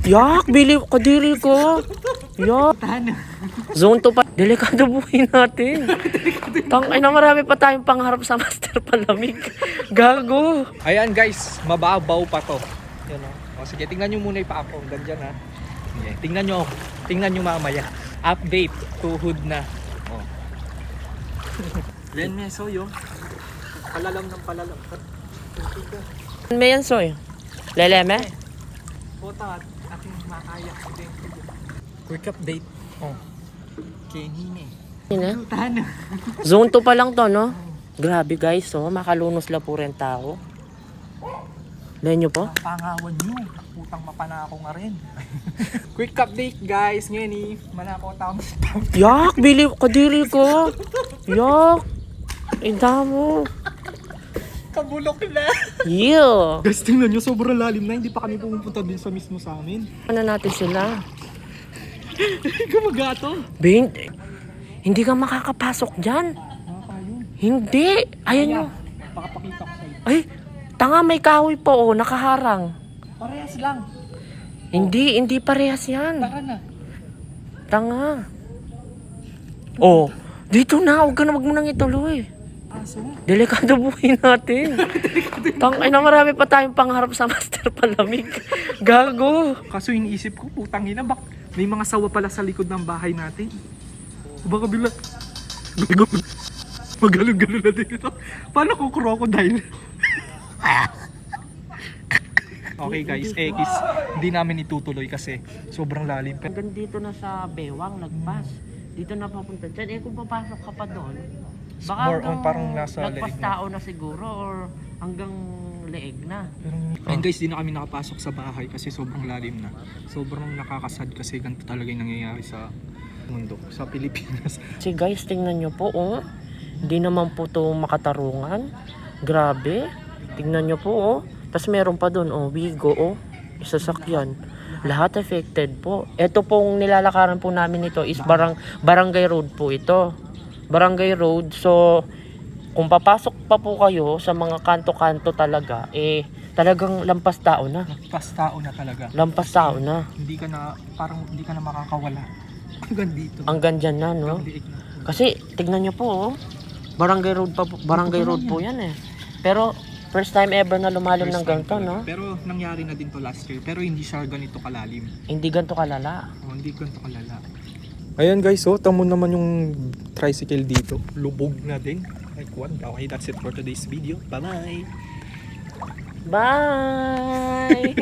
Yak, bili kadiri ko. Yak. Zone 2 pa. Delikado buhay natin. Tangay na, marami pa tayong pangarap sa Master Palamig. Gago. Ayan guys, mababaw pa to. Yan o. Sige, tingnan nyo muna yung paa ko. Ganyan ha. Sige, tingnan nyo mamaya. Update, tuhod na. Oh. Len meso yun. Palalam ng palalam. May yan, Soy. Leleme? Pota at aking makaya. Quick update. Oh. Kenine. Yun Zone 2 pa lang to, no? Grabe guys, oh. Makalunos lang po rin tao. Lain nyo po? Pangawan nyo. Putang mapanako nga rin. Quick update guys. Ngayon manako tao. Yak, bili kadiri ko. Yak. Indamo. Kabulok na. Yeah. Guys, tingnan nyo. Sobrang lalim na. Hindi pa kami pumunta din sa mismo sa amin. Ano natin sila? Gumagato. Ben, hindi ka makakapasok dyan. Hindi. Ayan nyo. Pakapakita ko sa'yo. Ay, tanga, may kahoy pa, oh. Nakaharang. Parehas lang. Hindi parehas yan. Tara na. Tanga. Oh, dito na. Huwag mo nang ituloy. Aso. Delikado buhay natin. Tangay na, marami pa tayong pangarap sa Master Palamig. Gago. Kaso iniisip ko, putang ina, may mga sawa pala sa likod ng bahay natin. Baka bila. Magalo-galo na dito. Paano kung crocodile? Okay guys, hindi namin itutuloy kasi sobrang lalim. Hanggang dito na sa Bewang, nagpas. Dito na papunta dyan. Kung papasok ka pa doon, baka More on parang nasa lagpas leeg na. tao na siguro or hanggang leeg na. Ayun guys, di na kami nakapasok sa bahay kasi sobrang lalim na. Sobrang nakakasad kasi ganito talaga yung nangyayari sa mundo, sa Pilipinas. Kasi guys, tingnan nyo po, oh. Hindi naman po to makatarungan. Grabe. Tingnan nyo po, oh. Tapos meron pa doon, oh, Wigo, oh. Sasakyan. Lahat affected po. Ito pong nilalakaran po namin ito is Barangay Road po ito. Barangay Road. So, kung papasok pa po kayo sa mga kanto-kanto talaga, talagang lampas tao na. Lampas tao na talaga. Lampas tao na. Hindi ka na makakawala. Hanggang dito. Hanggang dyan na, no? Kasi, tignan nyo po, oh. Barangay Road po yan eh. Pero, first time ever na lumalim ng ganito, no? Pero nangyari na din to last year. Pero hindi siya ganito kalalim. Hindi ganito kalala. Hindi ganito kalala. Ayan guys, tamo naman yung tricycle dito. Lubog na din. Like what? Okay, that's it for today's video. Bye-bye! Bye!